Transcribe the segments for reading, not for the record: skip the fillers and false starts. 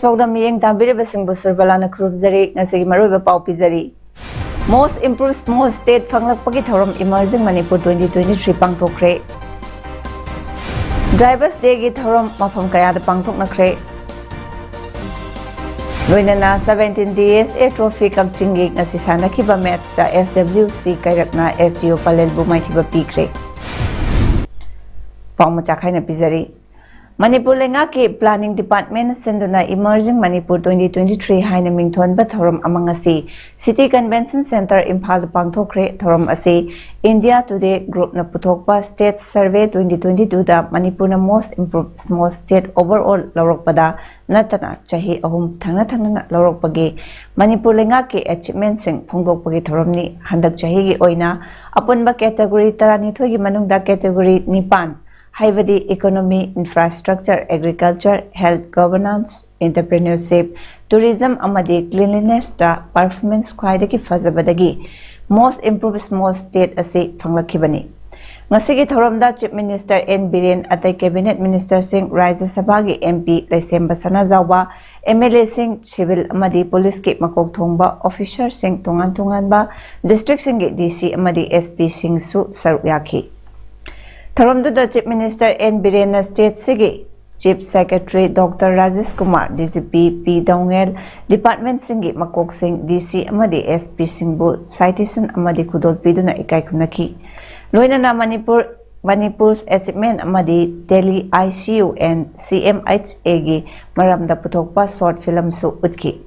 PAODAM miyeng tambiribasing busurbalana krubzari ngasigi maruiba paupizari. Most Improved Small State Panglakpagi Thorum Emerging Manipur 2023 pangthokre. Drivers Day gi thorum mafam kayada pangthoknakre. Loinana 17 DSA Trophy kakchingi ngasi sanakiba match da SWC kairakna SDO Palelbu maithiba pikre. Paumachakhaina pizari. Manipur lenga ke Planning Department senduna Emerging Manipur 2023 haina mingthon ba thorum amangasi City Convention Center Imphal pangthokre thorum ase India Today group na puthokpa State Survey 2022 da Manipur na Most Improved Small State overall lawrokpada natana chahi ahum thangna lawrokpagi Manipur lenga ke achievement sing phongdokpagi thorum ni handak chahi gi oina apunba category 12 gi manungda category 9 Haibadi Economy, Infrastructure, Agriculture, Health, Governance, Entrepreneurship, Tourism, Amadi, Cleanliness, da Performance, Kwaidaki Fazabadagi, Most Improved Small State Asi Panglakibani. Ngasigi Thoramda Chief Minister N. Biren Atai Cabinet Minister Singh Rajya Sabhagi MP Laisemba Sana Zawba, MLA Singh Civil Amadi Police Ki Makok Thongba, Officer Singh Tungan Ba, District Singh DC Amadi SP Singh Su Sarukyaki. Thoramdu the Chief Minister N. Biren State Sigi, Chief Secretary Dr. Rajesh Kumar, DCP P. Dongel, Department Singi Makok Singh, DC Amadi SP Singh Bu, Citation Amadi Kudol Piduna Ikai Kunaki. Loinana Manipur's achievement Amadi Delhi ICU and CMHA Maramda Putokpa short film Su Utki.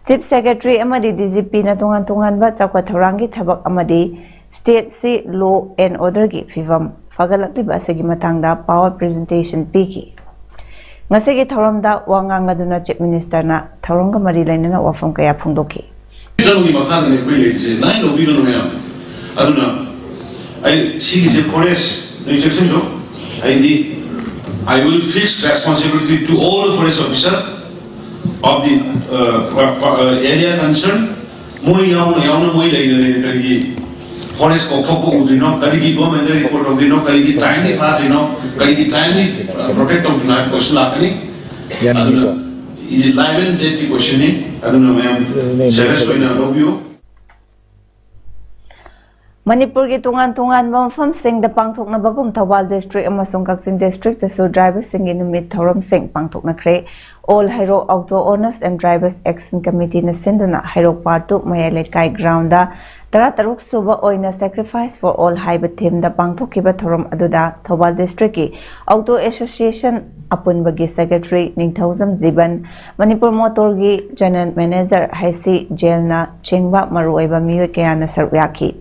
Chief Secretary Amadi DCP Natungan Ba Chakwa Thorangi Thabak Amadi State C Law and Order Gi Fivam. Pagalakliba asigi matangda power presentation piki. Ngasigi thoramda wanganga duna Chief Minister na thoronga mari lainana wafam kaya phungdoki. Danogi makhan ne koi se nai no biro no ya. Aduna I see is a forest restriction jo. I will fix responsibility to all the forest officer of the area concerned. Moi yauna moi lainane kagi forest ko khopo udino kali government report udino kali timely fast kali timely protect udino question lakani aduna is live and dead questioning aduna ma'am service oina lobyo Manipur ki tungan mafam sing da pangthokna bagum Thawal district amasung Kaksin district da so driver sing inumit thoram sing pangthokna kre All Hero Auto Owners and Drivers Action Committee na sinduna Hero Partu Mayalekai ground da Tarataruk suba oina sacrifice for all haiba theme da pangthokiba thoram aduda Thawal district ki Auto Association apunbagi secretary Ningthauzam Ziban Manipur Motor gi general manager Haisi Jelna Chingba maruiba miyo kayana saryaki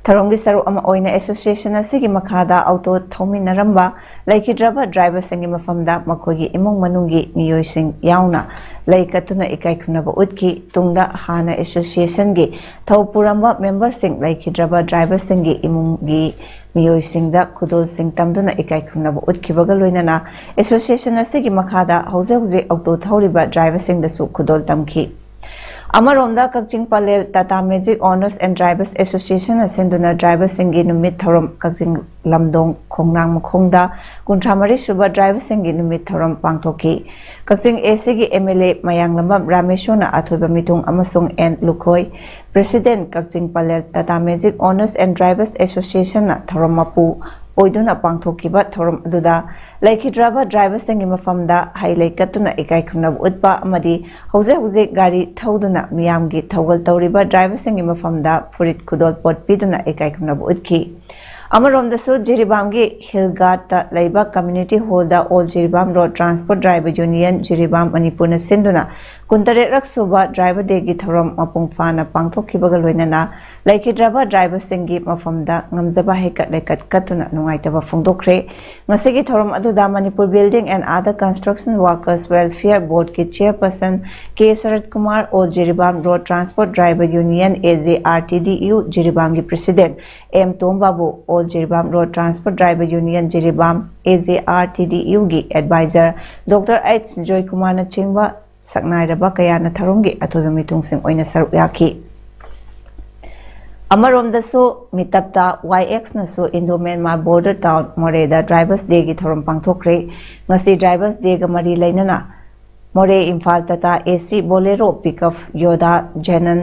Tharonggi saru ama oina association asigi makhada auto thomi naramba laikidraba driver singi mafamda makogi imong manungi miyoi sing yauna laikatuna ikai khunaba utki tungda hana association gi thawpuramba member sing laikidraba driver singi imungi miyoi singda khudol sing tamduna ikai khunaba utki bagaloinana association asigi makhada hauze auto thawriba driver singda su khudol tamki Amaromda Kakching Palel Tata Magic Owners and Drivers Association asenduna drivers singi numit thoram Kakching Lamdong Khongnang Makhongda Kuntramari Suba drivers singi numit thoram pangthoki Kakching AC gi MLA Mayang Lambam Rameshona athoiba mitung amasung N Lukhoi President Kakching Palel Tata Magic Owners and Drivers Association na thoram mapu oiduna pangthokiba thoram aduda laikidraba drivers singi mafamda hailai katuna ikai khunab utpa amadi hauze gari thauduna miyamgi thawgal tawriba drivers singi mafamda furit khudol pot piduna ikai khunab utki Amarom su Jiribamgi Hillgard ta Laiba Community Hall da All Jiribam Road Transport Driver Union Jiribam Manipur na sinduna kuntaret suba driver de gi thorom mapung phana pangthokhibaga loinana laikhidraba driver singi mafamda ngamjaba hekat lekat katuna nungaitaba phongdokre ngasigi thorom aduda Manipur Building and Other Construction Workers Welfare Board ki chairperson K Sarat Kumar O Jiribam Road Transport Driver Union AJRTDU Jiribam ki president M Tombabu O Jiribam Road Transport Driver Union Jiribam AJRTDU ki advisor Dr. H Joy Kumar na chingwa saknairaba kayana tharumgi atudu mitungsing oina saruk yaki Amaromdasu mitapta YX nasu Indo-Myanmar border town Moreda Drivers Day gi thorom pangthokre ngasi Drivers Day ga mari lainana More Imphal Tata AC Bolero Pickup Yoda Jenan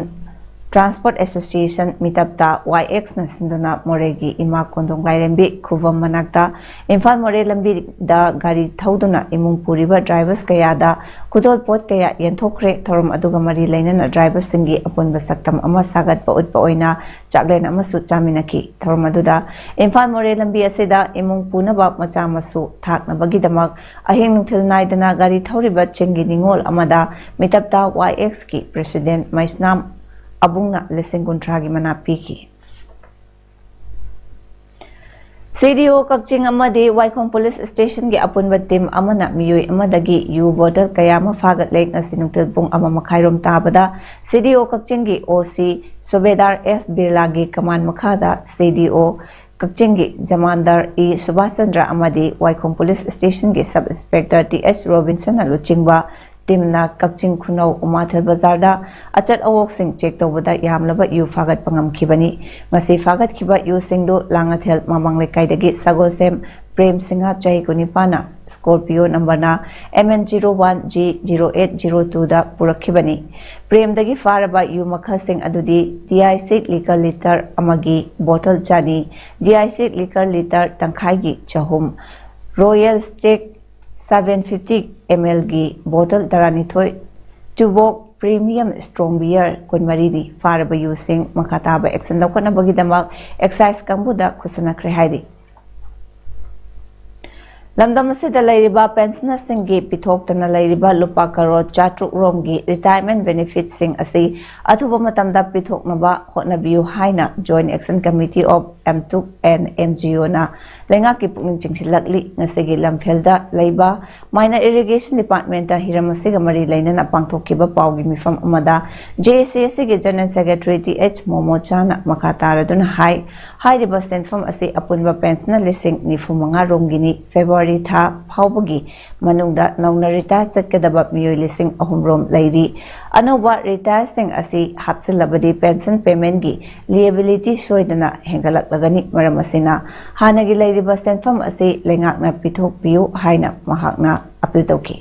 Transport Association mitapta YX na sinduna Moregi ima kondong lailembi khuvam manakta Imphal More lambi da gari thauduna imung puriba drivers kaya da kudol pot kaya yenthokre thorom aduga mari lainana drivers singi apunba saktam ama sagat pa utpa oina chaklen ama su chaminaki thorom aduda Imphal More lambi asida imung punaba macha masu thakna bagidamak ahing nungthil naidana gari thoriba chengi ningol amada mitapta YX ki president Maisnam Abunga lesing kuntragi manapiki. CDO Kakching Amadi Waikong Police Station gi apunba team amana miyoi amadagi yu border kayama fagat lake na sinungtil pung ama makhairom tabada CDO Kakching gi OC Subedar S Birla gi kaman makhada CDO Kakching gi Jamandar E Subhasandra Amadi Waikong Police Station gi Sub Inspector TH Robinson aluchingba Timna Kakching Khunau Umathal Bazarda achat awok sing check tawbada yamlaba yu fagat pangam khibani ngasi fagat khiba yu singdo langathel mamang lekai dagi sagosem Prem Singha Chai Kunipana Scorpio number na MN01G0802 da purakhibani Prem dagi faraba yu makha sing adudi DI6 liquor liter amagi bottle chani DI6 liquor liter tangkhai gi chahum Royal Steak 750 ml gi bottle taranithoi Tubok Premium Strong Beer kunmaridi faraba using makataba action lokana bagidamak exercise kambuda khusana haidi Lamdam asida lairiba pensioner singi pithoktana lairiba lupa karor chatruk romgi retirement benefit sing asi athuba matamda pithoknaba hotnabiu haina Joint Action Committee of M2 and MGO na lenga ki pungning chingsilakli ngasigi lamphelda leiba Minor Irrigation Department ta hiramasiga mari lainana pangthokkiba pawgi mifam amada JCC gi General Secretary TH Momo Chana makataraduna hai hairiba senfam asi apunba pensioner lising nifumanga romgini February tha phawbagi manungda nauna retire chatkadaba miyoi lising ahumrom lairi anoba retire sing asi hapsilabadi pension payment gi liability soidana hengalak lagani maram asina hanagi lairiba senfam asi lengakna pithok piu haina mahakna appeal tawki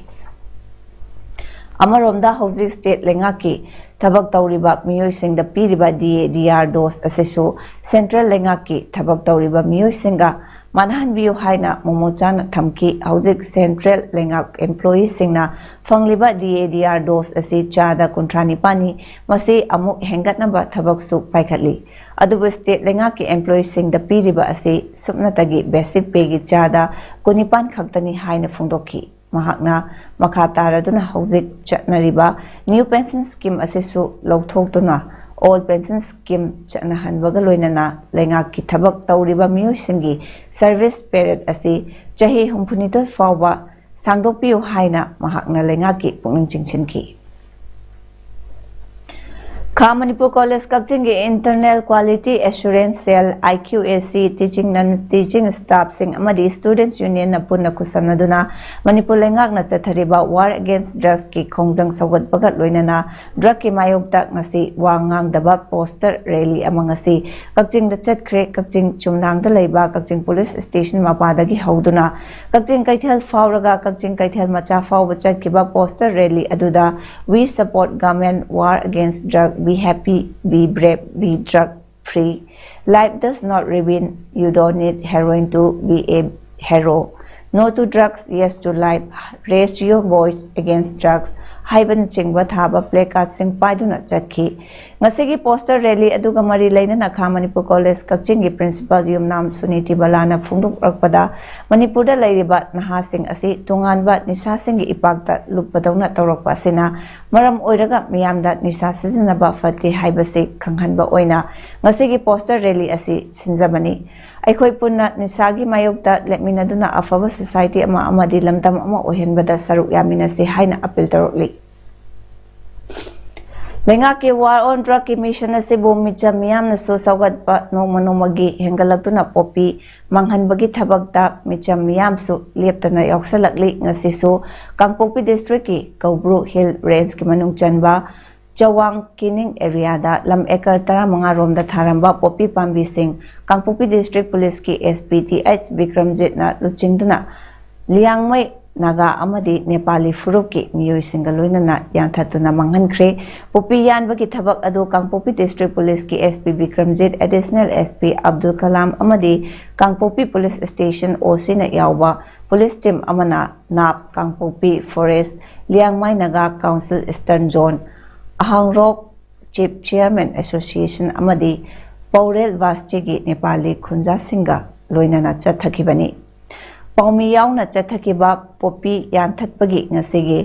amaromda hojik state lengaki thabak tawriba miyoi singda piriba DADR dose asesu central lengaki thabak tawriba miyoi singa Manhan View Haina Momochan Thamki Hojik Central Lengak Employees Singna Fangliba DADR dose asi chada kuntrani pani masi amuk hengat naba thabak su paikhatli adubu state lengak ki employees sing da piriba asi supnatagi basic pay gi chada kunipan khaktani haina phongdokhi mahakna makhataraduna hojik chatnariba new pension scheme asisu lokthokduna All pension scheme chana hanbaga loinana lengak ki thabak tawriba miyoi singi service period asi chahi humphunitol fawba sangdokpiu haina mahakna lengak ki pungning chingchinki Manipur College Kakching Internal Quality Assurance Cell IQAC teaching non-teaching staff sing amadi students union na punna kusanaduna Manipur lengak na chathariba war against drugs ki khongjang sagat bagat loinana drug ki mayokta ngasi wangang daba poster rally amangasi Kakching da chatkre Kakching chumnang da leiba Kakching police station mapadagi hauduna Kakching kaithal fawraga Kakching kaithal macha fawba chatkiba poster rally aduda we support government war against drug be happy, be brave, be drug free. Life does not remain. You don't need heroin to be a hero. No to drugs, yes to life. Raise your voice against drugs. हाइबन चिंगबा थाबा placard Singh पाइदुना चटखी ngasi poster rally aduga mari lainana kha manipur college kakching gi principal yumnam suniti balana phungduk rakpada manipur da lairiba naha sing asi tunganba nisa sing gi ipakta lupadauna tawrakpa sina maram oiraga miyamda nisa sizinaba fati haibase khanghanba oina ngasi gi poster rally asi sinjabani aikhoi punna nisa gi mayokta lepminaduna afaba society ama amadi lamdam ama ohenbada saruk yamina se haina appeal tarokli Lenga ke war on drug emission se bomicha miyam na so sagat pa no manomagi hengalagtuna popi manghan bagi thabakta micha miyam su leptana yoksalakli ngasi so Kangpokpi district ki Kaubru Hill range ki manung chanba Chawang Kining area da lam ekar tara manga rom da tharamba popi pambi sing Kangpokpi district police ki SPTH Bikramjit na luchingduna liangmai Naga amadi Nepali furuk ki miyoi singaloi na yangthatuna manghankre popi yanba ki thabak adu Kangpokpi district police ki SP Bikramjit additional SP Abdul Kalam amadi Kangpokpi police station OC na yawba police team amana nap Kangpokpi forest liangmai naga council eastern zone Ahangrok chief chairman association amadi Paurel Vasche ki Nepali khunja singa loina na chathakibani Paumi yauna chathakiba popi yanthatpagi ngasigi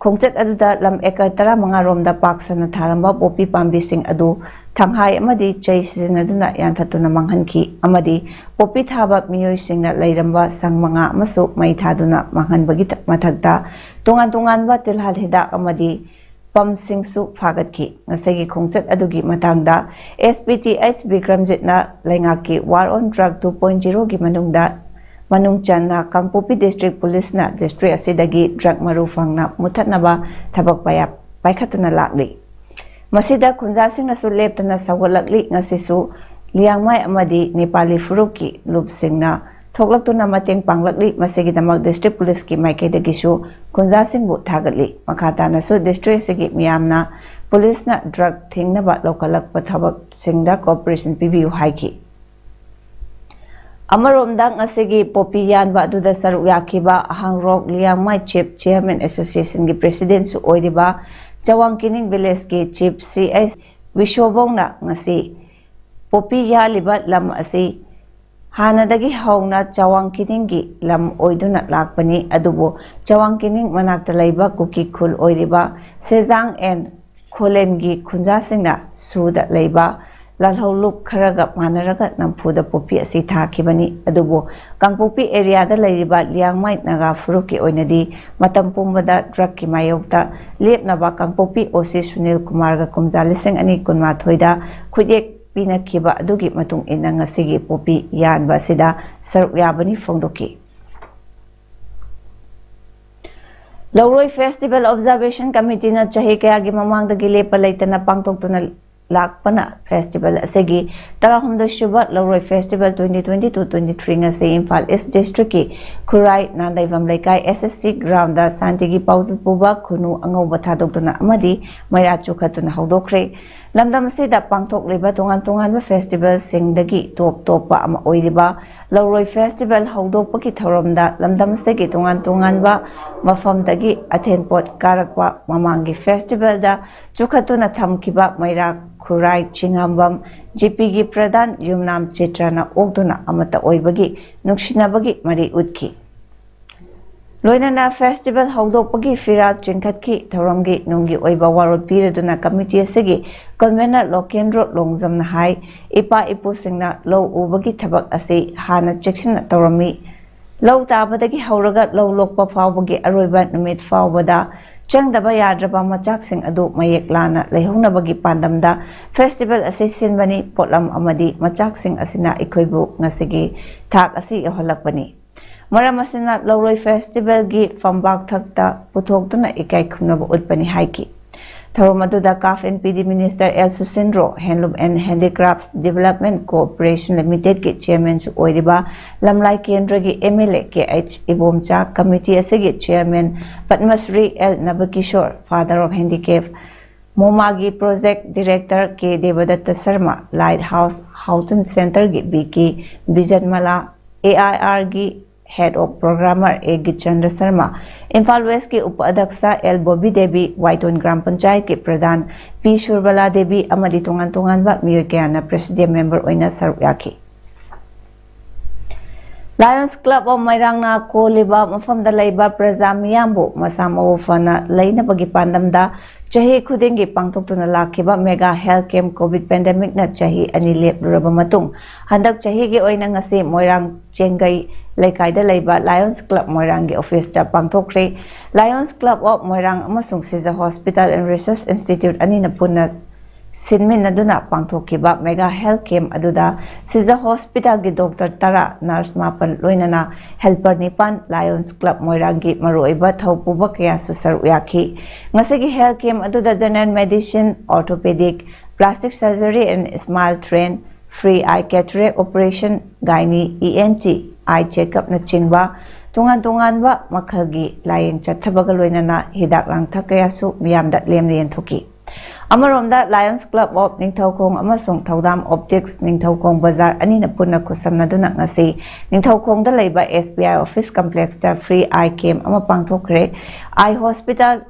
khongchat aduda lam ekar tara manga romda paksana tharamba popi pambi sing adu thanghai amadi chai sizinaduna yanthatuna manghanki amadi popi thaba miyoi singna leiramba sangmanga amasu mai thaduna manghanbagi mathakta tungan ba tilhal hida amadi pam singsu phagatki ngasigi khongchat adugi matangda SPTH Bikramjit na lengaki war on drug 2.0 gi manungda Manung Channa Kangpokpi district police na district asidagi drug maru fangna muthatnaba thabak payap paikhatuna lakli masida khunja singna su leptana sawalakli ngasisu liangmai amadi Nepali furuki lup singna thoklaktuna mateng panglakli masigi damak district police ki maikaidagi su khunja singbu thagatli makhata na su district sigi miyamna police na drug thingnaba lokalak pathabak singda cooperation pibiu haiki Amaromda ngasigi popi yanba aduda saruk yakiba Ahangrok liangmai chief chairman association gi president su oiriba Chawang Kining village ki chief CS Wishobongna ngasi popi yaliba lam asi hanadagi hauna Chawang Kining gi lam oiduna lakpani adubo Chawang Kining manakta laiba kuki khul oiriba Sejang and Kholen gi khunja singna suda laiba lalholup kharaga manaraga nampuda popi asi thakibani adubo Kangpokpi area da lairiba liangmai naga furuki oinadi matam pumbada drug ki mayokta lepnaba Kangpokpi OC Sunil Kumar ga kumjalising ani kunma thoida khujek pinakiba adugi matung ina ngasigi popi yanba sida saruk yabani phongdoki Lauroi Festival Observation Committee na chahi kaya gi mamangda gi lepa laitana pangtoktuna lakpana festival asegi tarahumda shuba Lauroi Festival 2022-23 ngase Imphal East District ki Khurai Nandaivam Laikai SSC ground da santigi pautupuba khunu angauba thadoktuna amadi maira chukhatuna hawdokre lamdam asida pangthok leba tongan festival singdagi top ama oiriba Lauroi Festival hawdokpaki thoromda lamdam asigi tongan ba mafamdagi athenpot karakwa mamangi festival da chukhatuna thamkiba maira Khurai Chingambam GPG Pradhan Yumnam Chitrana Ogduna Amata Oibagi Nukshinabagi Mari Udki Loinana Festival Hawdokpagi Firat Chinkhatki Thoramgi Nungi Oiba Warod Piraduna Committee Asigi Convener Lokendro Longzamna Hai Ipa Ipu Singna Low Ubagi Tabak Asi Hana Chekshin Torami Low Tabadagi Hauraga Low Lokpa Fawbagi Aroiba Numit Fawbada Changdaba yadraba machak sing adu mayek lana leihongnabagi pandamda festival assassin bani potlam amadi machak sing asina ikoibu ngasigi thak asi yohalakbani maram asina Lauroi Festival gi fambak thakta puthokduna ikai khumnaba utpani haiki Tharomaduda CAF NPD Minister El Susindro Handloom and Handicrafts Development Corporation Limited ki chairman su oiriba Lamlai Kendra gi MLA KH Ibomcha Committee asigi chairman Padmasri L Nabakishore Father of Handicap Momagi Project Director K Devadatta Sharma Lighthouse Houghton Center gi BK Bijanmala AIR gi Head of Programmer A. Gichandra Sharma, Imphal West के उपाध्यक्षा L. Bobby Devi, Waiton ग्राम पंचायत के प्रधान P. Shurbala Devi, अमदी तोंगान तोंगानबा मियोय कयाना President Member ओइना सरुक याखी। Lions Club of Mairangna Koliba Mafamda Laiba Praja Miyambu Masamo Fana Laina Bagi Pandamda Chahi Kudingi Pangtokuna Lakiba Mega Health Camp COVID Pandemic na Chahi Ani Lep Rubamatung Handak Chahi Gi Oinangasi Moirang Chengai Laikaida Laiba Lions Club Moirangi Office da Pangtokre Lions Club of Moirang Amasung Siza Hospital and Research Institute Anina Puna Sinmin Naduna Pangtokiba Mega Health Camp Aduda Siza Hospital gi Dr. Tara Nurse Mapan Loinana Helper Nipan Lions Club Moirangi Maroiba Thaupuba Kaya Susar Uyaki Ngasigi Health Camp Aduda General Medicine Orthopedic Plastic Surgery and Smile Train Free Eye Cataract Operation Gynae ENT Eye Checkup na Chingba Tungan ba Makhagi Laying Chathabaga Loinana Hidak Lang Takayasu Miyamdat Lemlian Toki Amaromda Lions Club of Ningthaukong amasung Thaudam Optics Ningthaukong Bazaar anina punna kusamnaduna ngasi Ningthaukong da laiba SBI Office Complex da Free Eye Camp ama pangthokre Eye Hospital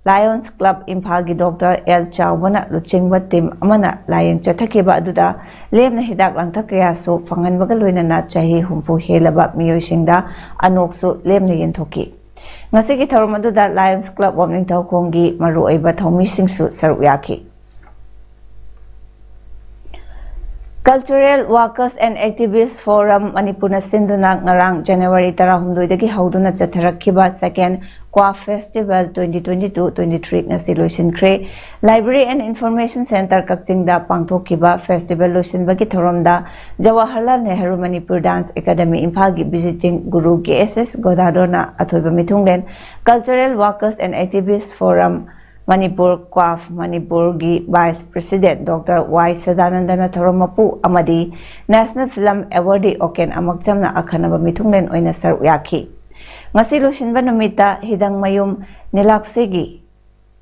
Lions Club Imphal gi Dr. L. Chawbana luchingba team amana Lion chathakiba aduda lemna hidak langtha kaya so fanganbaga loinana chahi humpu helaba miyoisingda anoksu lemna yenthoki Ngasigi tharum aduda Lions Club of Ningthaukong gi maruoiba thaumisingsu saruk yaki Cultural Workers and Activists Forum Manipur na sinduna ngarang January 12 dagi hauduna chatharakhiba second Kwa Festival 2022-23 ngasi loisinkhre Library and Information Center Kakchingda pangthokhiba festival loisinbagi thoromda Jawaharlal Nehru Manipur Dance Academy Imphal gi visiting Guru GSS Godadona athoiba mithunglen Cultural Workers and Activists Forum Manipur Kwaf Manipur gi Vice President Dr. Y. Sadanandana Thoromapu amadi National Film Awardee Oken Amakchamna akhanaba mithunglen oina saruk yaki ngasi losinba numita hidang mayum nilaksegi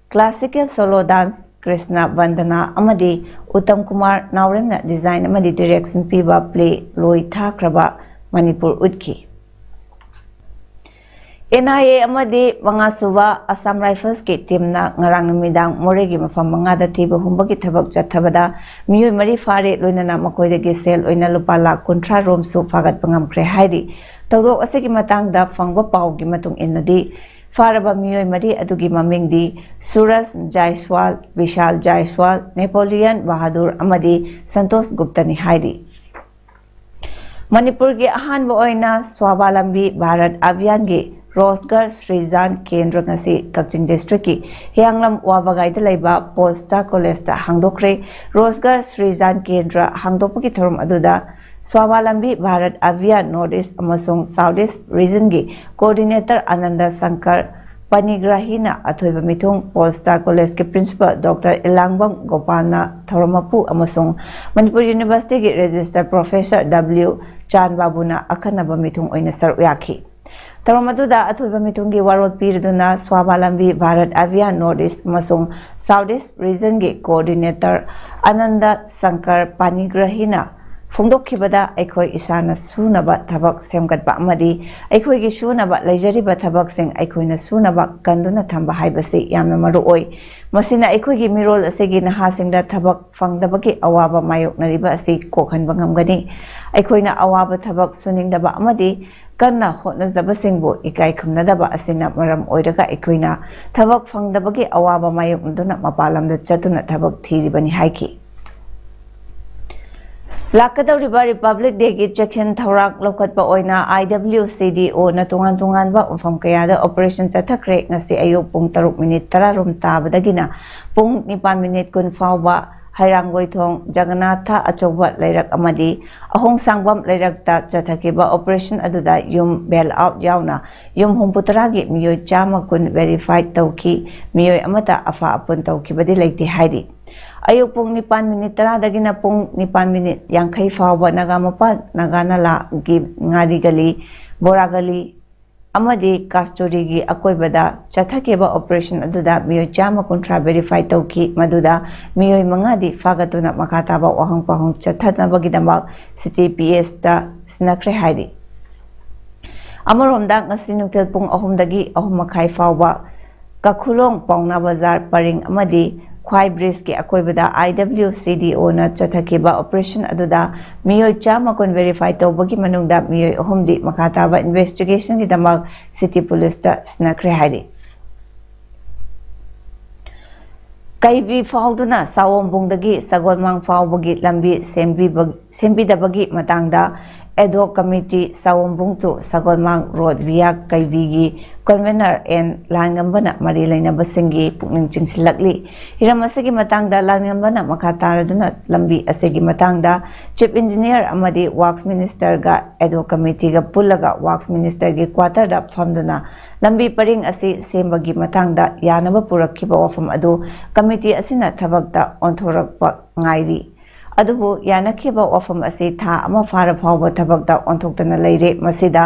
Classical Solo Dance Krishna Vandana amadi Uttam Kumar Nauremna design amadi direction piba play loi thakraba Manipur utki NIA amadi Mangasuba Assam Rifles ki team na ngarang numidang moregi mafam mangada tiba humbagi thabak chathabada miyoy mari fare loinana makoidagi sel oina lupa lakh kunthra rom su fagat pangamkhre haidi tawdok asegi matangda fangba pau gi matung innadi faraba miyoy mari adugi mamingdi Suraj Jaiswal Vishal Jaiswal Napoleon Bahadur amadi Santosh Gupta ni haidi Manipur gi ahanba oina Swabalambi Bharat Abhiyan gi Rosgar Srizan Kendra ngasi Kakching District ki Hianglam Wabagai da laiba Posta College da hangdokre Rosgar Srizan Kendra hangdokpagi thorum aduda Swabalambi Bharat Abhiyan Northeast amasung Southeast Region gi Coordinator Ananda Sankar Panigrahina athoiba mithung Posta College ke Principal Dr. Ilangbam Gopalna Thoromapu amasung Manipur University gi Register Professor W. Chan Babuna akhanaba mithung oina saruk yaki Taramaduda athuba mitungi warot piriduna Swabalambi Bharat Abhiyan Northeast amasung Southeast Region gi Coordinator Ananda Sankar Panigrahina Fungdokhibada aikoi isana sunaba thabak semgatba amadi aikoi gi sunaba leijariba thabak sing aikoina sunaba kanduna thamba haibasi yamna maruoi masina aikoi gi mirol asegi naha singda thabak fangdabagi awaba mayoknariba asi kokhanba ngamgani aikoina awaba thabak suningdaba amadi kanna hotnajabasingbu ikai khumnadaba asina maram oiraga aikoina thabak fangdabagi awaba mayoknaduna mapalamda chatuna thabak thiribani haiki Lakadawriba Republic Day ki Jackson Thaurak Lokatpa oina IWCDO na tungan ba ufam kayada operation chathakre ngasi ayuk pung 3 minute tararum tabadagina pung 9 minute kun fawba Hairangoi thong Jagannatha achowba lairak amadi ahong sangbam lairakta chathakiba operation aduda yum bail out yauna yum humputaragi miyoy chama kun verified tawki miyoy amata afa apun tawkibadi laiti haidi Ayuk pung 9 minute dagina pung 9 minute yang kai fawba nagamapa naganala gi ngadi gali boragali amadi kasturigi akoibada chathakeba operation aduda miyoy chama kontra verify tawki maduda miyoy mangadi fagatuna makataba wahang pahong chathatna bagidamba CTPS ta snakre haidi Amaromda ngasi nungtel pung ahumdagi ahumakai fauba Kakhulong Pauna Bazar Paring Amadi Kwai Bridge ki akoibada IWCDO na chathakiba operation aduda miyoi chama kon verify tawbagi manungda miyoi ahumdi makataba investigation ki damal city police ta snakre haidi Kaibi fauduna sawombungdagi sagolmang faubagi lambi sembi dabagi matangda Edo Committee Sawombungtu Sagolmang Road via Kaibigi Convener and Langambana Marilaina Basingi Pukning Chingsilakli Hiramasagi Matangda Langambana Makataraduna Lambi Asegi Matangda Chief Engineer Amadi Works Minister ga Edo Committee ga Pulaga Works Minister gi Quarter da Famduna Lambi Paring Asi Sembagi Matangda Yanaba Purakiba Wafam Adu Committee Asina Tabagda Onthorakpa Ngairi Adubu yanakiba wafam asi tha ama fara phawba thabakda onthoktana leire masida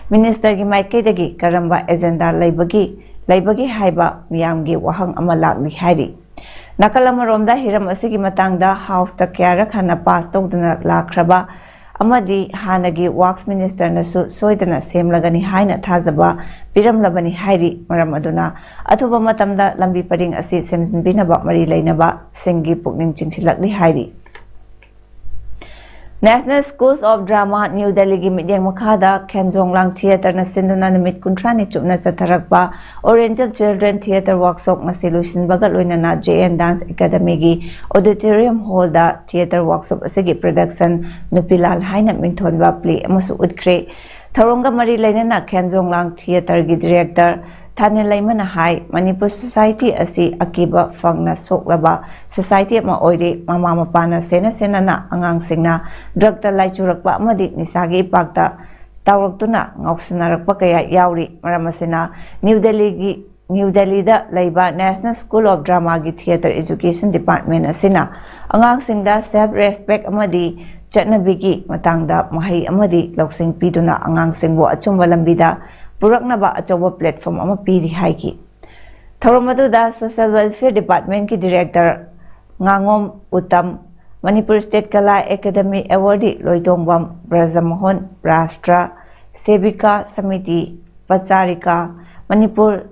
minister gi maikedagi karamba agenda leibagi haiba miyamgi wahang ama lakli hairi nakalamoromda hiram asigi matangda house ta kyara khana pass tawdana lakhraba amadi hanagi works minister nasu soidana semlagani haina thajaba piramlabani hairi maram aduna athuba matamda lambi paring asi semjinbinaba mari leinaba singi pukning chingsilakli hairi National Schools of Drama New Delhi gi midyang makhada Khenjonglang Theatre na sinduna namit kuntrani chupna chatharakpa Oriental Children Theatre Workshop ngasi luisinbaga loinana JN Dance Academy gi Auditorium Hall da Theatre Workshop asigi production Nupilal haina mingthonba play amasu utkre Tharonga mari leinana Khenjonglang Theatre gi director Thane Laimana Hai Manipur Society asi akiba fangna soklaba society ma oire mama mapana sena na angang singna drug ta laichurakpa amadi nisagi pakta tawraktuna ngauksinarakpa kaya yauri maramasina New Delhi da laiba National School of Drama gi Theatre Education Department asina angang singda self respect amadi chatnabigi matangda mahai amadi loksing piduna angang singbo achumba lambida Puraknaba achawa platform ama piri haiki Thoromaduda Social Welfare Department ki Director Ngangom Uttam Manipur State Kala Academy Awardee Loitongbam Brajamohon Rashtra Sevika Samiti Pacharika Manipur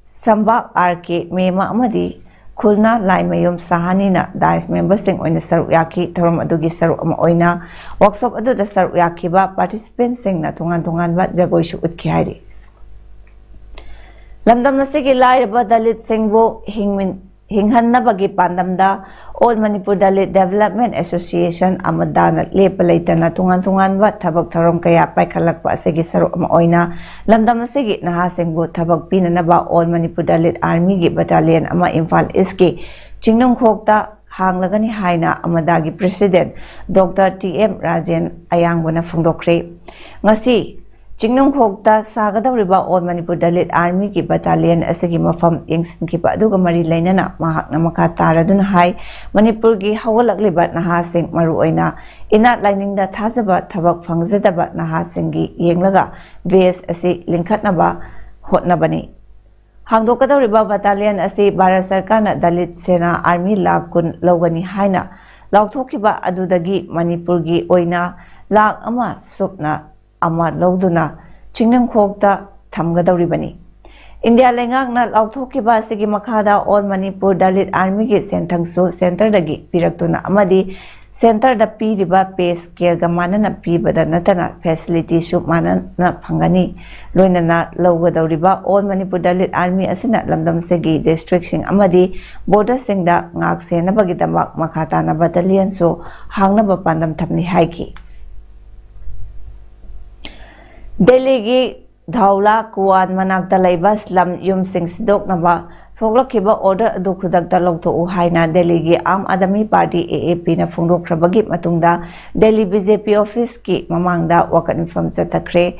Sambak RK Mema Amadi Khulna Laimayom Sahanina Dice members sing oina saruk yaki thorom adugi saruk ama oina workshop adu da saruk yaki ba participants sing na tungan ba jagoi shu utki hairi Lamdam nasigi lairaba Dalit Singbo hinghanna bagi pandamda All Manipur Dalit Development Association amadana lepalaitana tungan ba thabak tharom kaya paikhalakpa asigi saruk ama oina lamdam nasigi naha singbo thabak pinanaba All Manipur Dalit Army gi battalion ama Imphal East ki Chingnong Khokta hanglagani haina amadagi President Dr. TM Rajan ayangbana phongdokre ngasi Chingnong Khokta sagadawriba All Manipur Dalit Army ki battalion asigi mafam yengsinkiba aduga mari lainana mahakna makataraduna hai Manipur gi hawalakliba nahasing maruoina inat lainingda thajaba thabak phangjadaba nahasingi yenglaga base asi linkhatnaba hotnabani hangdokadawriba battalion asi Bharat Sarkarna Dalit Sena Army lakh kun logani haina lauthokiba adudagi Manipur gi oina lakh ama supna ama loduna Chingnong Khokta thamgadawribani India lengakna lauthokiba asigi makhada All Manipur Dalit Army gi senthangsu center dagi piraktuna amadi center da piriba pay scale ga manana pibada natana facility su manana phangani loinana logadawriba All Manipur Dalit Army asina lamdam segi district sing amadi border singda ngak sena bagi damak makhata na battalion su hangna ba pandam thamni haiki Delhi gi Dhaula Kuan manakta laiba slum yum sing sidok naba thoklakiba order adu khudakta lawtho haina Delhi gi Aam Admi Party AAP na phongdokhrabagi matungda Delhi BJP office ki mamangda wakan from chatakre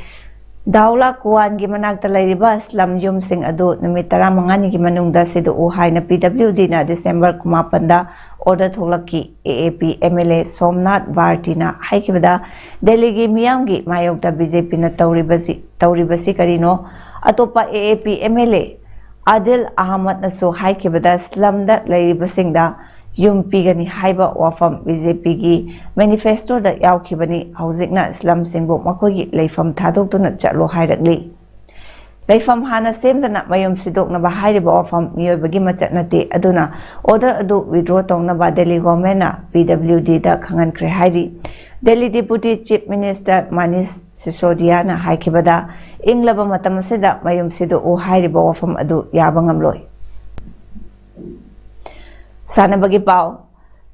Dhaula Kuan gi manakta laiba slum yum sing adu numit 15 gi manungda sidu haina PWD na December 18 da order tholaki AAP MLA Somnath Bhartina haikibada Delhi gi miyamgi mayokta BJP na tauribasi karino atopa AAP MLA Adil Ahmad naso haikibada slum da lairibasingda yum pigani haiba wafam BJP gi manifesto da yaukibani haujikna Islam singbo makogi leifam thadokduna chatlo hairakli leifam hana semdana mayum sidokna ba hairiba wafam miyoibagi machatnate aduna order adu withdraw tongna ba Delhi government na PWD da khangankre hairi Delhi Deputy Chief Minister Manish Sisodia na haikibada inglaba matam seda mayum sido o hairiba wafam adu yabangamloi Sanabagi Pao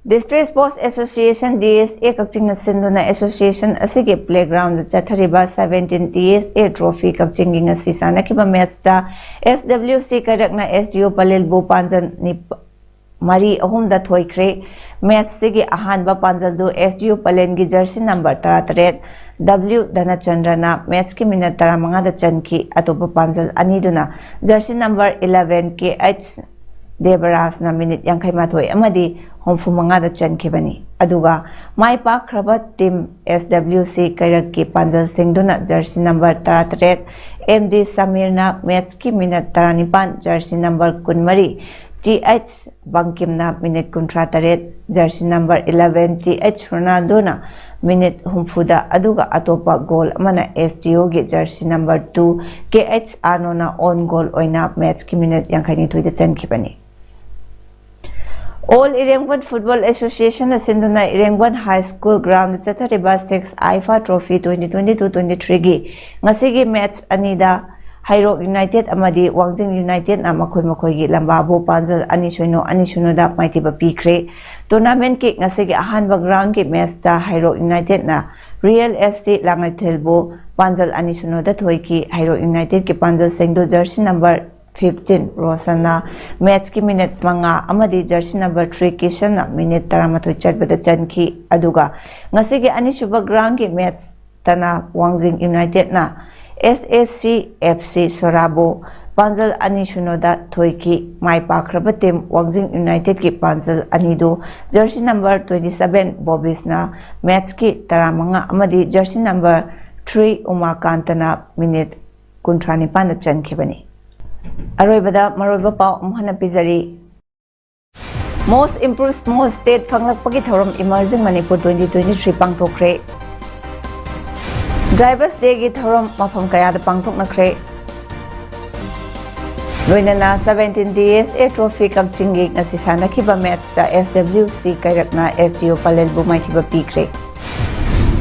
District Sports Association DSA Kakching na sinduna association asige playground chathariba 17 DSA trophy kakchinging asi sanakiba match ta SWC karakna SGO Palel Bo Panjan ni Mari ahumda thoikre match sige ahanba panjal do SGO Palen gi jersey number 33 W Dhanachandra na match ki minute 35 da chanki atopa panjal aniduna jersey number 11 KH Devaras na minute yang kay matoy amadi homfu mga da chan kibani aduga mai pa krabat team SWC kayak ki panjal singh duna jersey number 33 MD Samir na match ki minute 35 jersey number 13 TH Bangkim na minute 38 jersey number 11 TH Ronaldo na minute humfuda aduga atopa goal amana STO gi jersey number 2 KH Ano na on goal oina match ki minute yang kay nitoy da chan kibani All Irengwan Football Association na sinduna Irengwan High School ground chathariba 6 IFA Trophy 2022-23 gi ngasigi match anida Hairok United amadi Wangjing United na makoi gi lambabo panjal anishuno da maitiba pikre tournament ki ngasigi ahanba ground ki match ta Hairok United na Real FC Langaithelbo panjal anishuno da thoiki Hairok United ki panjal sengdo jersey number 15 Rosana match ki minute manga amadi jersey number 3 Kishan na minute 13 chatbada chanki aduga ngasigi anishuba ground ki match tana Wangjing United na SSC FC Sorabo panjal anishuno da thoiki mai pakraba team Wangjing United ki panjal anido jersey number 27 Bobis na match ki 13 amadi jersey number 3 Umakantana minute 19 na chankibani Aroibada Maroiba Pao Muhana Pizari Most Improved Small State Panglakpagi Thorum Emerging Manipur 2023 Pangthokre Drivers Day gi Thorum Mafam Kaya da Pangthoknakre Loinana 17 DSA Trophy Kakchingi ngasi sanakiba match da SWC Kairakna SGO Palel Bumaitiba Pikre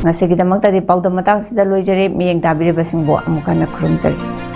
Ngasi gidamakta di PAODAM matang sida loijare miyeng tabiribasingbo amukana khurumjari